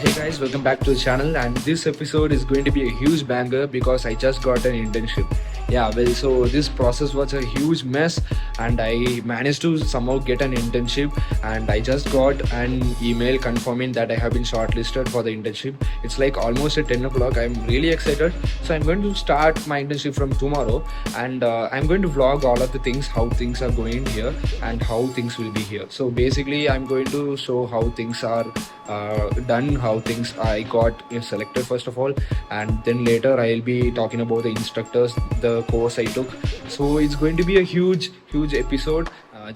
Hey guys, welcome back to the channel, and this episode is going to be a huge banger because I just got an internship. Yeah, well, so this process was a huge mess and I managed to somehow get an internship, and I just got an email confirming that I have been shortlisted for the internship. It's like almost at 10 o'clock. I'm really excited. So I'm going to start my internship from tomorrow, and I'm going to vlog all of the things, how things are going here and how things will be here. So basically I'm going to show how things are done, how things I got selected first of all, and then later I'll be talking about the instructors, the course I took. So it's going to be a huge episode.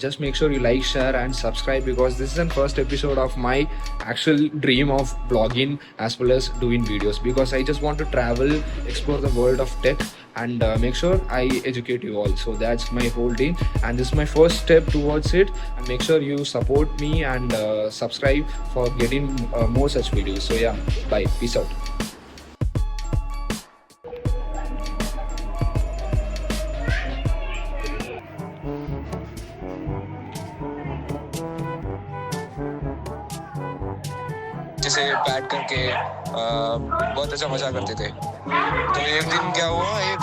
Just make sure you like, share and subscribe, because this is the first episode of my actual dream of blogging as well as doing videos, because I just want to travel, explore the world of tech, and make sure I educate you all. So that's my whole dream, and this is my first step towards it. And make sure you support me and subscribe for getting more such videos. So yeah, bye, peace out. जिसे बैठ करके बहुत अच्छा मजा करते थे। तो एक दिन क्या हुआ, एक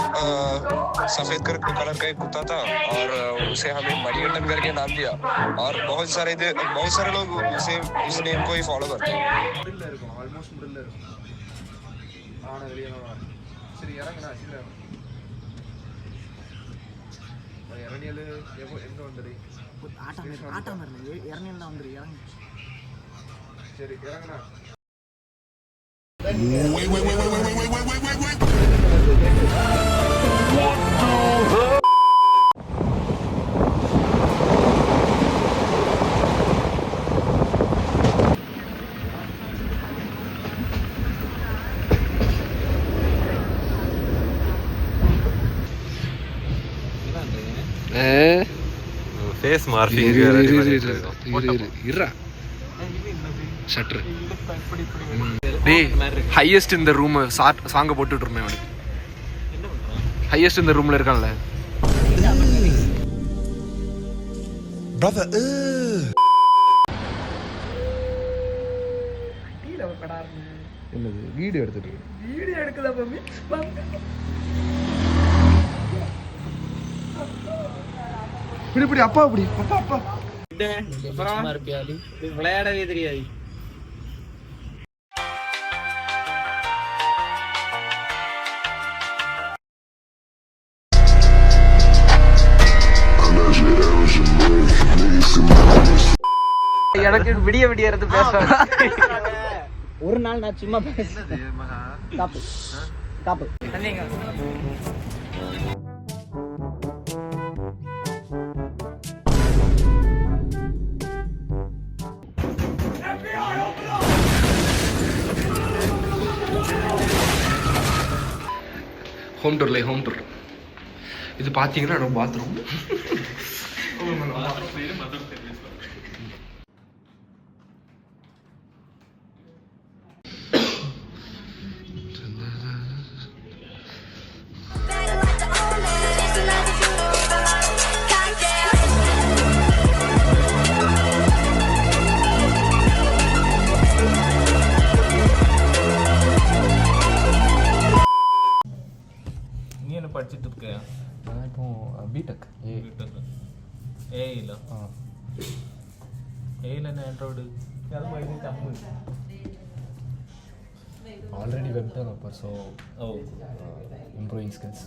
सफेद कलर का एक कुत्ता था और उसे हमें मणिकंठन करके नाम दिया, और बहुत सारे लोग उसे उस नेम को ही फॉलो करते हैं। ഫേസ് മാർക്കിംഗ് ஷட்ரு டேய், ஹையஸ்ட் இந்த ரூம் சாங்க போட்டுட்டு இருந்தேன். அவனுக்கு ஹையஸ்ட் இந்த ரூம்ல இருக்கான்ல brother. என்னது வீடியோ எடுக்கல மம்மி. இப்படி அப்பா விளையாடவே தெரியாது. எனக்கு விடிய இருந்து பேசுறேன். ஒரு நாள் நான் சும்மா காப்பு ஹோம் டூர். இது பார்த்தீங்கன்னா நம்ம பாத்ரூம். படிச்சுட்டு இருக்கேன். நான் இப்போ பிடெக் ஏஐல என்ன Android already web developer, so improving skills.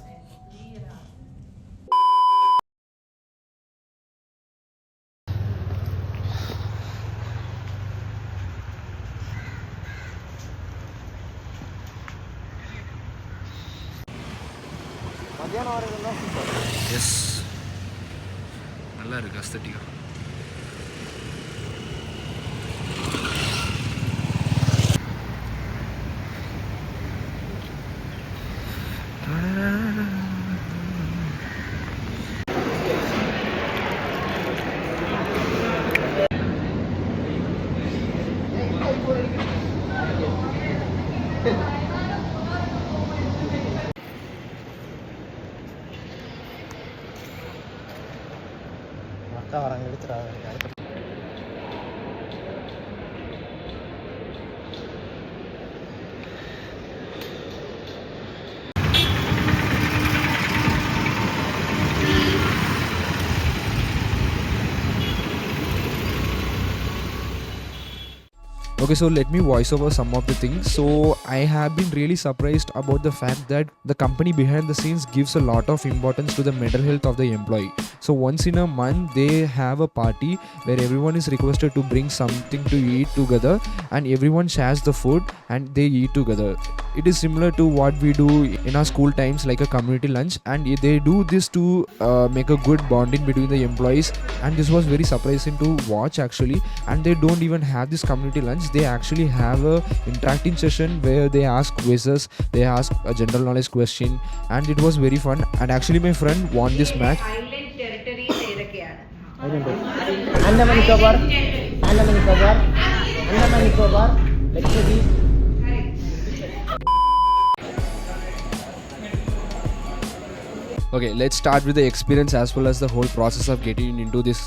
மத்தியானம் வரைக்கும் எஸ், நல்லா இருக்கு அஸ்தட்டிக்கா. அக்கா வராங்க. Okay, so let me voice over some of the things. So I have been really surprised about the fact that the company behind the scenes gives a lot of importance to the mental health of the employee. So once in a month they have a party where everyone is requested to bring something to eat together, and everyone shares the food and they eat together. It is similar to what we do in our school times, like a community lunch, and they do this to make a good bonding between the employees. And this was very surprising to watch actually. And they don't even have this community lunch, they actually have a interacting session where they ask quizzes, they ask a general knowledge question, and it was very fun. And actually my friend won this match. island territory ഏതൊക്കെയാണ്? Andaman Nicobar, Andaman Nicobar, Andaman Nicobar, Lakshadweep. Okay, let's start with the experience as well as the whole process of getting into this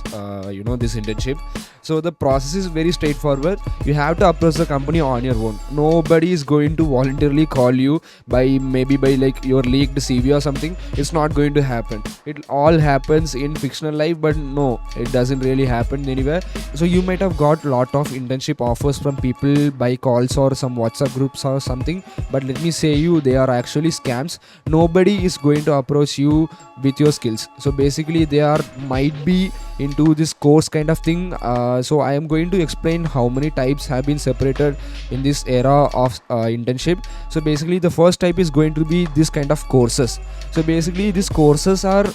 this internship. So the process is very straightforward. You have to approach the company on your own. Nobody is going to voluntarily call you by like your leaked CV or something. It's not going to happen. It all happens in fictional life, but no, it doesn't really happen anywhere. So you might have got lot of internship offers from people by calls or some WhatsApp groups or something, but let me say you, they are actually scams. Nobody is going to approach you with your skills. So basically they are might be into this course kind of thing. So I am going to explain how many types have been separated in this era of internship. So basically the first type is going to be this kind of courses. So basically these courses are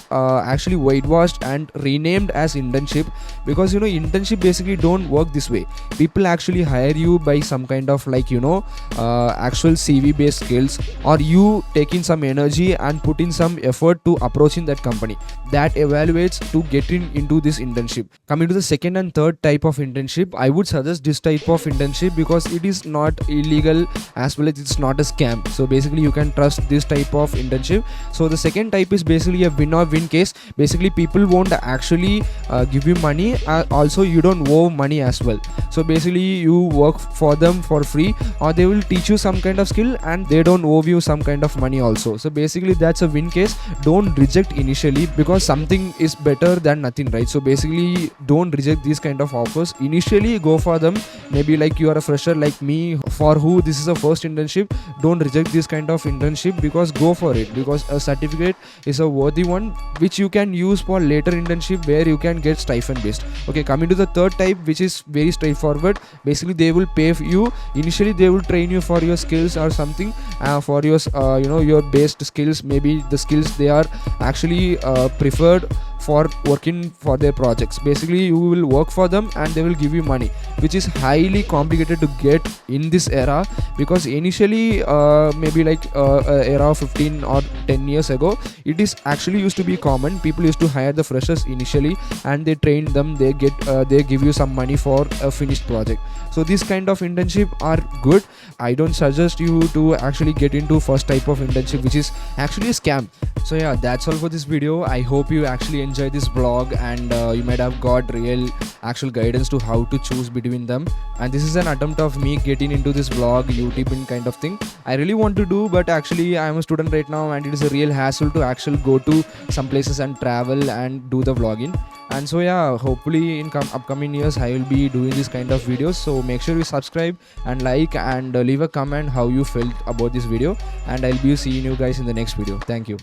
actually whitewashed and renamed as internship, because internship basically don't work this way. People actually hire you by some kind of like actual CV based skills, or you taking some energy and put in some effort to approaching that company that evaluates to get into this internship. Coming to the second and third type of internship, I would suggest this type of internship because it is not illegal as well as it's not a scam. So basically you can trust this type of internship. So the second type is basically a win or win case. Basically people won't actually give you money, also you don't owe money as well. So basically you work for them for free, or they will teach you some kind of skill and they don't owe you some kind of money also. So basically that's a win case. Don't reject initially, because something is better than nothing, right? So basically don't reject these kind of offers. Initially go for them. Maybe like you are a fresher like me, for who this is a first internship, don't reject this kind of internship, because go for it, because a certificate is a worthy one which you can use for later internship where you can get stipend based. Okay, coming to the third type, which is very straightforward. Basically they will pay you. Initially they will train you for your skills or something, for your your based skills, maybe the skills they are actually preferred for working for their projects. Basically you will work for them and they will give you money, which is highly complicated to get in this era, because initially maybe like era of 15 or 10 years ago, it is actually used to be common. People used to hire the freshers initially and they train them, they give you some money for a finished project. So this kind of internship are good. I don't suggest you to actually get into first type of internship, which is actually a scam. So yeah, that's all for this video. I hope you actually enjoyed this vlog, and you might have got real actual guidance to how to choose between them. And this is an attempt of me getting into this vlog YouTubing kind of thing. I really want to do, but actually I am a student right now and it is a real hassle to actually go to some places and travel and do the vlogging. And so yeah, hopefully in upcoming years I will be doing this kind of videos. So make sure you subscribe and like, and leave a comment how you felt about this video, and I'll be seeing you guys in the next video. Thank you.